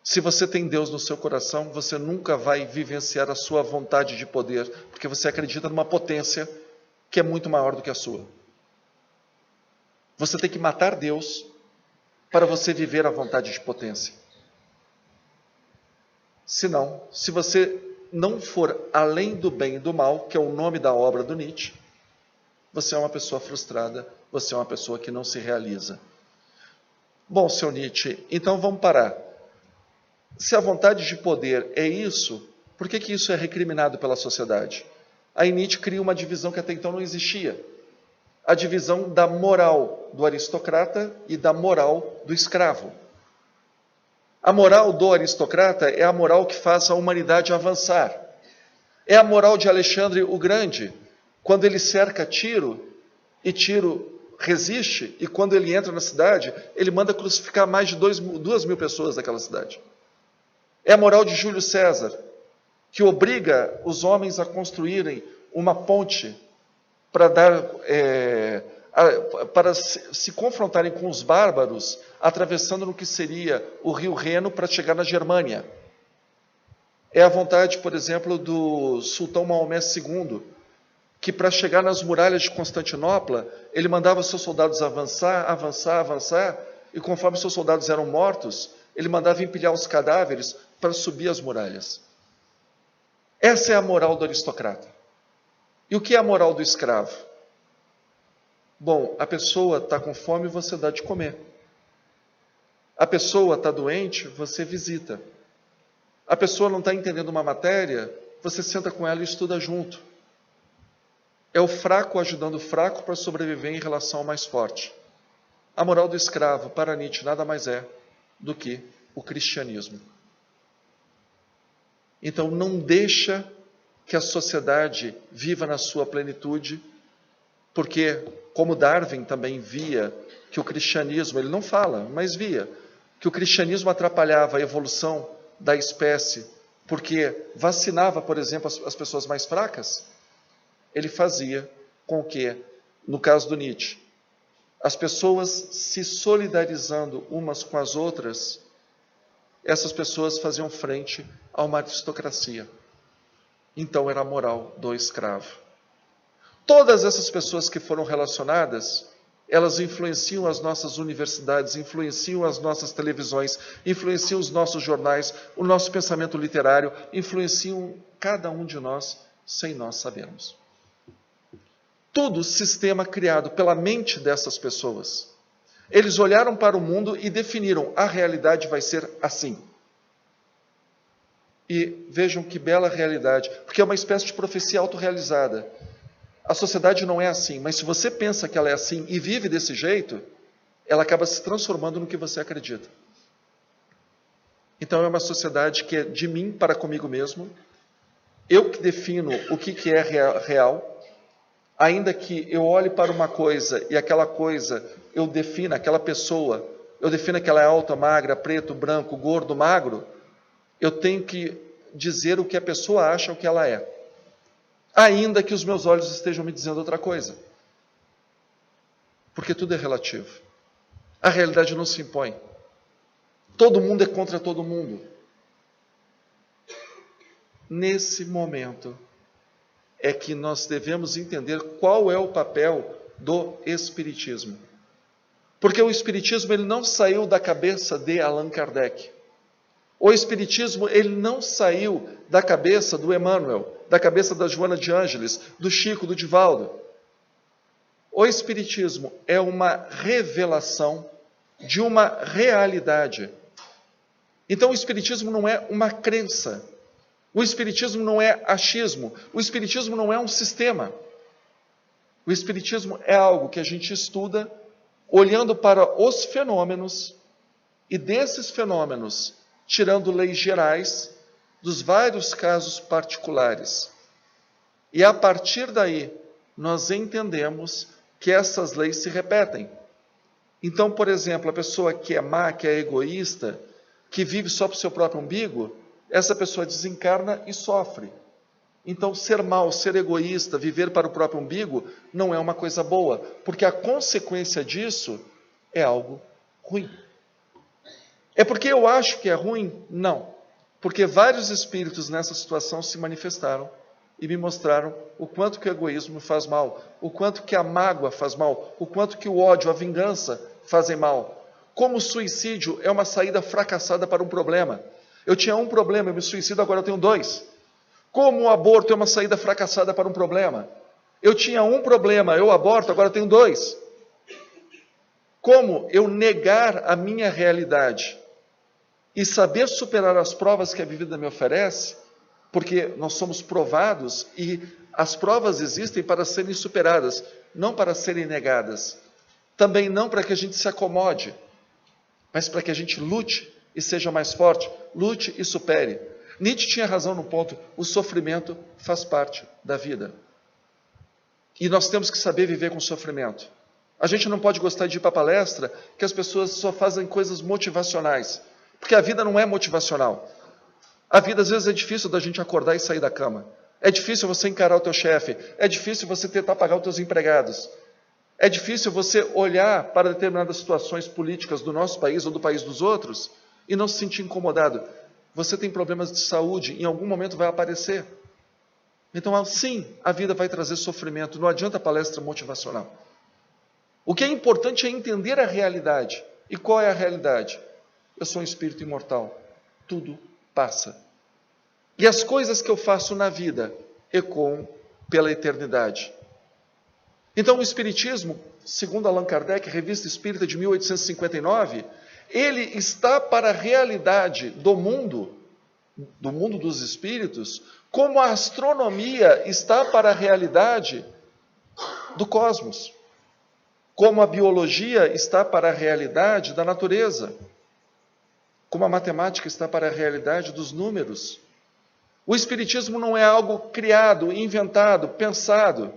Se você tem Deus no seu coração, você nunca vai vivenciar a sua vontade de poder, porque você acredita numa potência que é muito maior do que a sua. Você tem que matar Deus para você viver a vontade de potência. Senão, se você não for além do bem e do mal, que é o nome da obra do Nietzsche, você é uma pessoa frustrada, você é uma pessoa que não se realiza. Bom, seu Nietzsche, então vamos parar. Se a vontade de poder é isso, por que isso é recriminado pela sociedade? Aí Nietzsche cria uma divisão que até então não existia. A divisão da moral do aristocrata e da moral do escravo. A moral do aristocrata é a moral que faz a humanidade avançar. É a moral de Alexandre o Grande, quando ele cerca Tiro, e Tiro resiste, e quando ele entra na cidade, ele manda crucificar mais de 2.000 pessoas daquela cidade. É a moral de Júlio César, que obriga os homens a construírem uma ponte para se confrontarem com os bárbaros, atravessando no que seria o rio Reno para chegar na Germânia. É a vontade, por exemplo, do sultão Maomé II, que para chegar nas muralhas de Constantinopla, ele mandava seus soldados avançar, e conforme seus soldados eram mortos, ele mandava empilhar os cadáveres para subir as muralhas. Essa é a moral do aristocrata. E o que é a moral do escravo? Bom, a pessoa está com fome, você dá de comer. A pessoa está doente, você visita. A pessoa não está entendendo uma matéria, você senta com ela e estuda junto. É o fraco ajudando o fraco para sobreviver em relação ao mais forte. A moral do escravo, para Nietzsche, nada mais é do que o cristianismo. Então, não deixa que a sociedade viva na sua plenitude, porque, como Darwin também via que o cristianismo, ele não fala, mas via, que o cristianismo atrapalhava a evolução da espécie porque vacinava, por exemplo, as pessoas mais fracas. Ele fazia com que, no caso do Nietzsche, as pessoas se solidarizando umas com as outras, essas pessoas faziam frente a uma aristocracia. Então era a moral do escravo. Todas essas pessoas que foram relacionadas, elas influenciam as nossas universidades, influenciam as nossas televisões, influenciam os nossos jornais, o nosso pensamento literário, influenciam cada um de nós sem nós sabermos. Tudo sistema criado pela mente dessas pessoas. Eles olharam para o mundo e definiram: a realidade vai ser assim. E vejam que bela realidade, porque é uma espécie de profecia autorrealizada. A sociedade não é assim, mas se você pensa que ela é assim e vive desse jeito, ela acaba se transformando no que você acredita. Então é uma sociedade que é de mim para comigo mesmo, eu que defino o que é real, ainda que eu olhe para uma coisa e aquela coisa eu defina, aquela pessoa, eu defina que ela é alta, magra, preto, branco, gordo, magro, eu tenho que dizer o que a pessoa acha o que ela é. Ainda que os meus olhos estejam me dizendo outra coisa. Porque tudo é relativo. A realidade não se impõe. Todo mundo é contra todo mundo. Nesse momento é que nós devemos entender qual é o papel do Espiritismo. Porque o Espiritismo ele não saiu da cabeça de Allan Kardec. O Espiritismo ele não saiu da cabeça do Emmanuel, da cabeça da Joana de Ângeles, do Chico, do Divaldo. O Espiritismo é uma revelação de uma realidade. Então o Espiritismo não é uma crença. O Espiritismo não é achismo. O Espiritismo não é um sistema. O Espiritismo é algo que a gente estuda olhando para os fenômenos e desses fenômenos tirando leis gerais dos vários casos particulares. E a partir daí, nós entendemos que essas leis se repetem. Então, por exemplo, a pessoa que é má, que é egoísta, que vive só para o seu próprio umbigo, essa pessoa desencarna e sofre. Então, ser mau, ser egoísta, viver para o próprio umbigo, não é uma coisa boa, porque a consequência disso é algo ruim. É porque eu acho que é ruim? Não. Porque vários espíritos nessa situação se manifestaram e me mostraram o quanto que o egoísmo faz mal, o quanto que a mágoa faz mal, o quanto que o ódio, a vingança fazem mal. Como o suicídio é uma saída fracassada para um problema. Eu tinha um problema, eu me suicido, agora eu tenho 2. Como o aborto é uma saída fracassada para um problema. Eu tinha um problema, eu aborto, agora eu tenho 2. Como eu negar a minha realidade e saber superar as provas que a vida me oferece, porque nós somos provados e as provas existem para serem superadas, não para serem negadas. Também não para que a gente se acomode, mas para que a gente lute e seja mais forte, lute e supere. Nietzsche tinha razão no ponto, o sofrimento faz parte da vida. E nós temos que saber viver com sofrimento. A gente não pode gostar de ir para a palestra que as pessoas só fazem coisas motivacionais. Porque a vida não é motivacional. A vida às vezes é difícil da gente acordar e sair da cama. É difícil você encarar o teu chefe. É difícil você tentar pagar os teus empregados. É difícil você olhar para determinadas situações políticas do nosso país ou do país dos outros e não se sentir incomodado. Você tem problemas de saúde, em algum momento vai aparecer. Então, sim, a vida vai trazer sofrimento. Não adianta palestra motivacional. O que é importante é entender a realidade. E qual é a realidade? Eu sou um espírito imortal. Tudo passa. E as coisas que eu faço na vida ecoam pela eternidade. Então o Espiritismo, segundo Allan Kardec, Revista Espírita de 1859, ele está para a realidade do mundo dos espíritos, como a astronomia está para a realidade do cosmos, como a biologia está para a realidade da natureza, como a matemática está para a realidade dos números. O Espiritismo não é algo criado, inventado, pensado.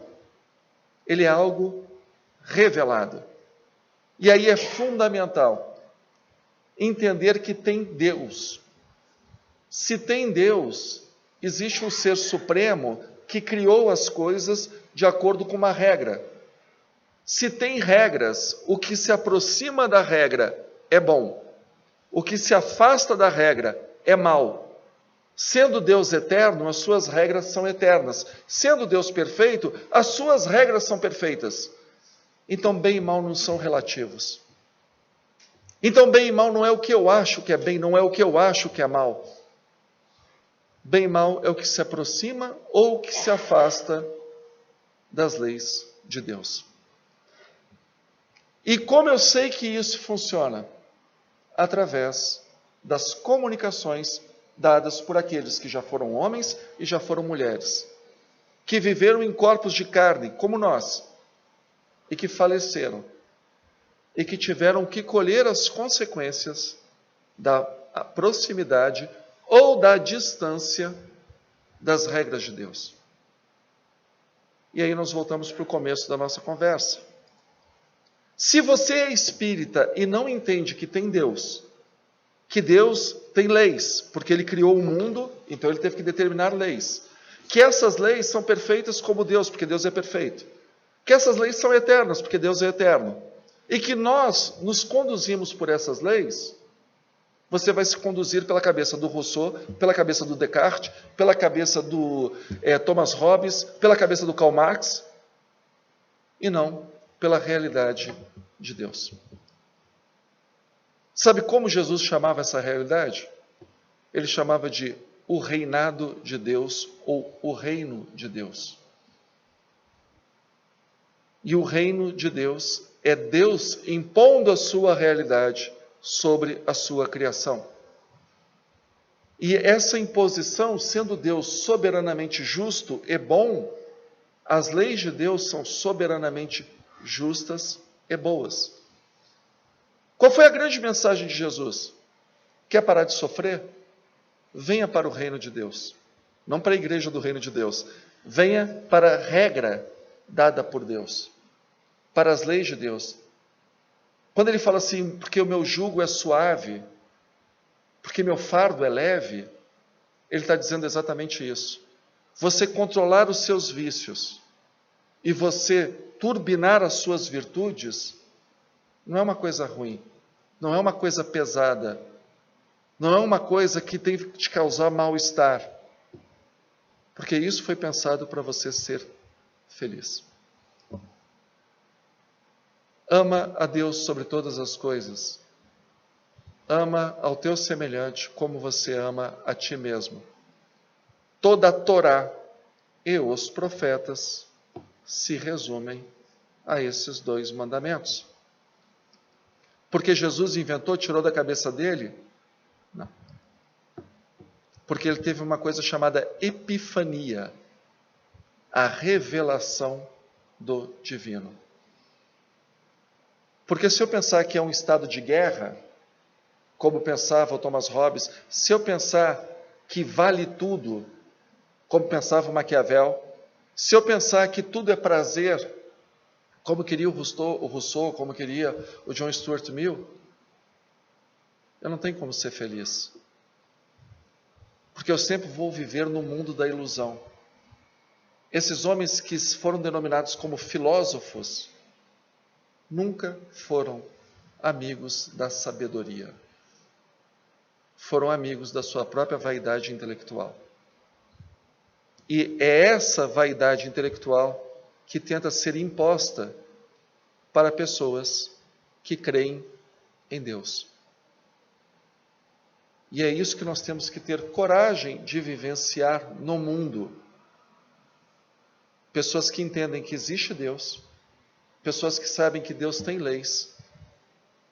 Ele é algo revelado. E aí é fundamental entender que tem Deus. Se tem Deus, existe um ser supremo que criou as coisas de acordo com uma regra. Se tem regras, o que se aproxima da regra é bom. O que se afasta da regra é mal. Sendo Deus eterno, as suas regras são eternas. Sendo Deus perfeito, as suas regras são perfeitas. Então, bem e mal não são relativos. Então, bem e mal não é o que eu acho que é bem, não é o que eu acho que é mal. Bem e mal é o que se aproxima ou o que se afasta das leis de Deus. E como eu sei que isso funciona? Através das comunicações dadas por aqueles que já foram homens e já foram mulheres, que viveram em corpos de carne, como nós, e que faleceram, e que tiveram que colher as consequências da proximidade ou da distância das regras de Deus. E aí nós voltamos para o começo da nossa conversa. Se você é espírita e não entende que tem Deus, que Deus tem leis, porque Ele criou o mundo, então Ele teve que determinar leis, que essas leis são perfeitas como Deus, porque Deus é perfeito, que essas leis são eternas, porque Deus é eterno, e que nós nos conduzimos por essas leis, você vai se conduzir pela cabeça do Rousseau, pela cabeça do Descartes, pela cabeça do Thomas Hobbes, pela cabeça do Karl Marx, e não pela realidade de Deus. Sabe como Jesus chamava essa realidade? Ele chamava de o reinado de Deus ou o reino de Deus. E o reino de Deus é Deus impondo a sua realidade sobre a sua criação. E essa imposição, sendo Deus soberanamente justo e bom, as leis de Deus são soberanamente justas e boas. Qual foi a grande mensagem de Jesus? Quer parar de sofrer? Venha para o reino de Deus. Não para a igreja do reino de Deus. Venha para a regra dada por Deus. Para as leis de Deus. Quando ele fala assim, porque o meu jugo é suave, porque meu fardo é leve, ele está dizendo exatamente isso. Você controlar os seus vícios e você turbinar as suas virtudes, não é uma coisa ruim, não é uma coisa pesada, não é uma coisa que tem que te causar mal-estar, porque isso foi pensado para você ser feliz. Ama a Deus sobre todas as coisas. Ama ao teu semelhante como você ama a ti mesmo. Toda a Torá e os profetas se resumem a esses dois mandamentos. Porque Jesus inventou, tirou da cabeça dele? Não. Porque ele teve uma coisa chamada epifania, a revelação do divino. Porque se eu pensar que é um estado de guerra, como pensava o Thomas Hobbes, se eu pensar que vale tudo, como pensava o Maquiavel, se eu pensar que tudo é prazer, como queria o Rousseau, como queria o John Stuart Mill, eu não tenho como ser feliz. Porque eu sempre vou viver no mundo da ilusão. Esses homens que foram denominados como filósofos, nunca foram amigos da sabedoria. Foram amigos da sua própria vaidade intelectual. E é essa vaidade intelectual que tenta ser imposta para pessoas que creem em Deus. E é isso que nós temos que ter coragem de vivenciar no mundo. Pessoas que entendem que existe Deus, pessoas que sabem que Deus tem leis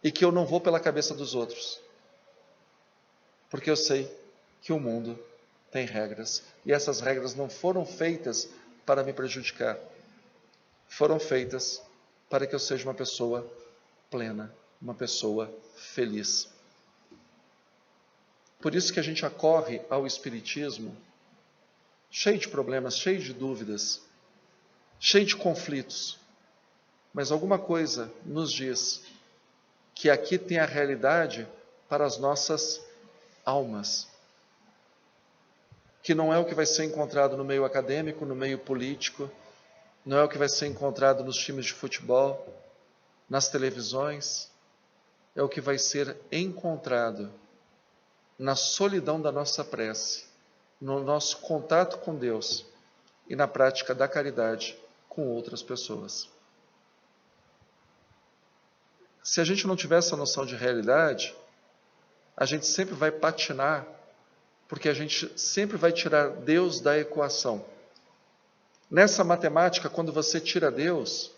e que eu não vou pela cabeça dos outros, porque eu sei que o mundo tem regras e essas regras não foram feitas para me prejudicar, foram feitas para que eu seja uma pessoa plena, uma pessoa feliz. Por isso que a gente acorre ao Espiritismo cheio de problemas, cheio de dúvidas, cheio de conflitos. Mas alguma coisa nos diz que aqui tem a realidade para as nossas almas. que não é o que vai ser encontrado no meio acadêmico, no meio político, não é o que vai ser encontrado nos times de futebol, nas televisões, é o que vai ser encontrado na solidão da nossa prece, no nosso contato com Deus e na prática da caridade com outras pessoas. Se a gente não tiver essa noção de realidade, a gente sempre vai patinar, porque a gente sempre vai tirar Deus da equação. Nessa matemática, quando você tira Deus,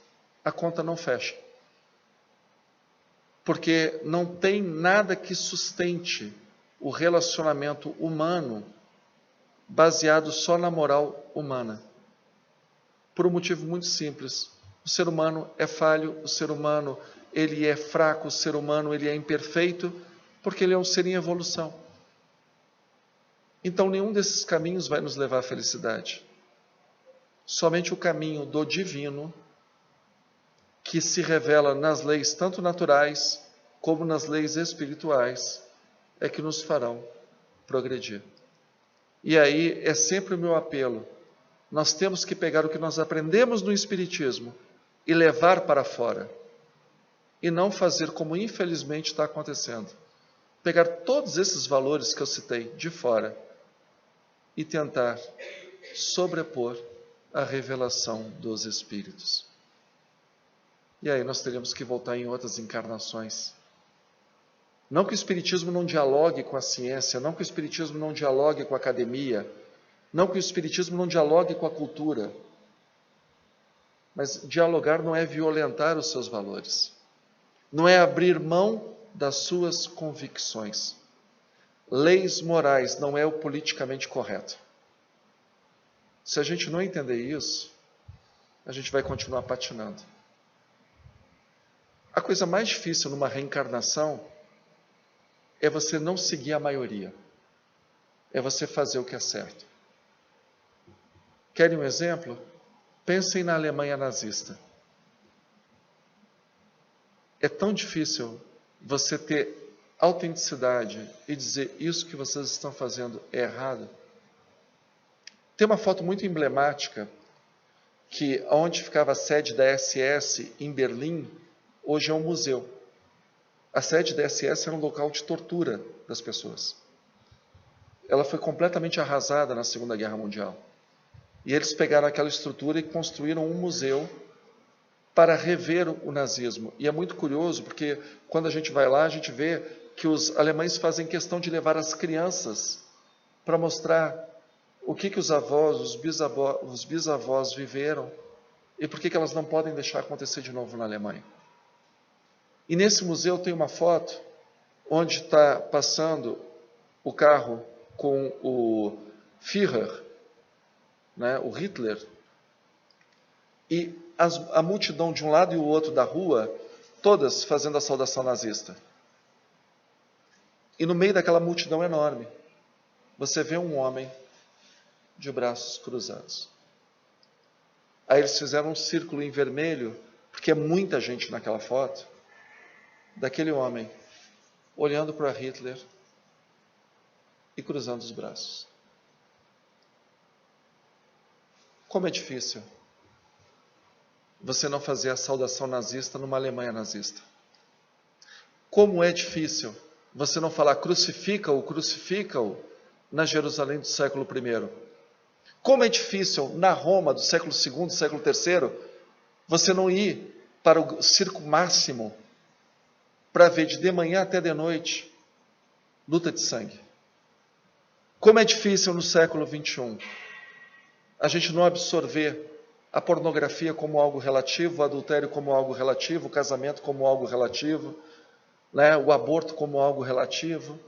a conta não fecha. Porque não tem nada que sustente o relacionamento humano baseado só na moral humana. Por um motivo muito simples. O ser humano é falho, o ser humano ele é fraco, o ser humano ele é imperfeito, porque ele é um ser em evolução. Então nenhum desses caminhos vai nos levar à felicidade. Somente o caminho do divino, que se revela nas leis tanto naturais como nas leis espirituais, é que nos farão progredir. E aí é sempre o meu apelo. Nós temos que pegar o que nós aprendemos no Espiritismo e levar para fora. E não fazer como infelizmente está acontecendo. Pegar todos esses valores que eu citei de fora e tentar sobrepor a revelação dos Espíritos. E aí nós teríamos que voltar em outras encarnações. Não que o Espiritismo não dialogue com a ciência, não que o Espiritismo não dialogue com a academia, não que o Espiritismo não dialogue com a cultura, mas dialogar não é violentar os seus valores, não é abrir mão das suas convicções. Leis morais não é o politicamente correto. Se a gente não entender isso, a gente vai continuar patinando. A coisa mais difícil numa reencarnação é você não seguir a maioria. É você fazer o que é certo. Querem um exemplo? Pensem na Alemanha nazista. É tão difícil você ter autenticidade e dizer isso que vocês estão fazendo é errado. Tem uma foto muito emblemática que onde ficava a sede da SS em Berlim, hoje é um museu. A sede da SS era um local de tortura das pessoas. Ela foi completamente arrasada na Segunda Guerra Mundial. E eles pegaram aquela estrutura e construíram um museu para rever o nazismo. E é muito curioso, porque quando a gente vai lá, a gente vê que os alemães fazem questão de levar as crianças para mostrar o que os avós, os bisavós viveram e por que elas não podem deixar acontecer de novo na Alemanha. E nesse museu tem uma foto onde está passando o carro com o Führer, né, o Hitler, e a multidão de um lado e o outro da rua, todas fazendo a saudação nazista. E no meio daquela multidão enorme, você vê um homem de braços cruzados. Aí eles fizeram um círculo em vermelho, porque é muita gente naquela foto, daquele homem olhando para Hitler e cruzando os braços. Como é difícil você não fazer a saudação nazista numa Alemanha nazista. Como é difícil você não falar crucifica-o, crucifica-o na Jerusalém do século I. Como é difícil na Roma do século II, século III, você não ir para o circo máximo para ver de manhã até de noite luta de sangue. Como é difícil no século XXI a gente não absorver a pornografia como algo relativo, o adultério como algo relativo, o casamento como algo relativo, né? O aborto como algo relativo,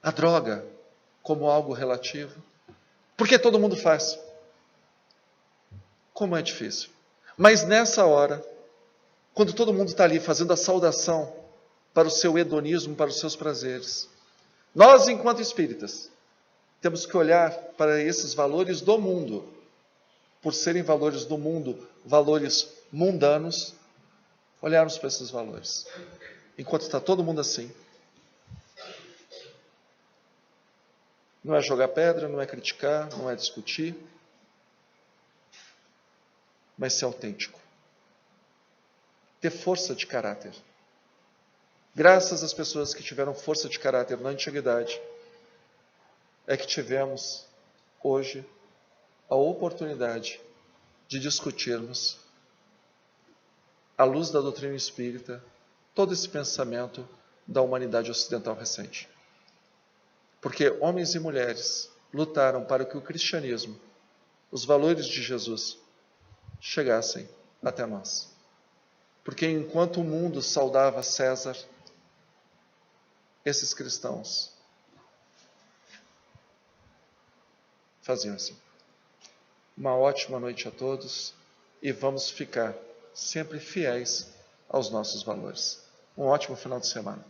a droga como algo relativo. Porque todo mundo faz. Como é difícil. Mas nessa hora, quando todo mundo está ali fazendo a saudação para o seu hedonismo, para os seus prazeres, nós, enquanto espíritas, temos que olhar para esses valores do mundo, por serem valores do mundo, valores mundanos, olharmos para esses valores. Enquanto está todo mundo assim, Não é jogar pedra, não é criticar, não é discutir, mas ser autêntico. Ter força de caráter. Graças às pessoas que tiveram força de caráter na antiguidade, é que tivemos hoje a oportunidade de discutirmos, à luz da doutrina espírita, todo esse pensamento da humanidade ocidental recente. Porque homens e mulheres lutaram para que o cristianismo, os valores de Jesus, chegassem até nós. Porque enquanto o mundo saudava César, esses cristãos faziam assim. Uma ótima noite a todos e vamos ficar sempre fiéis aos nossos valores. Um ótimo final de semana.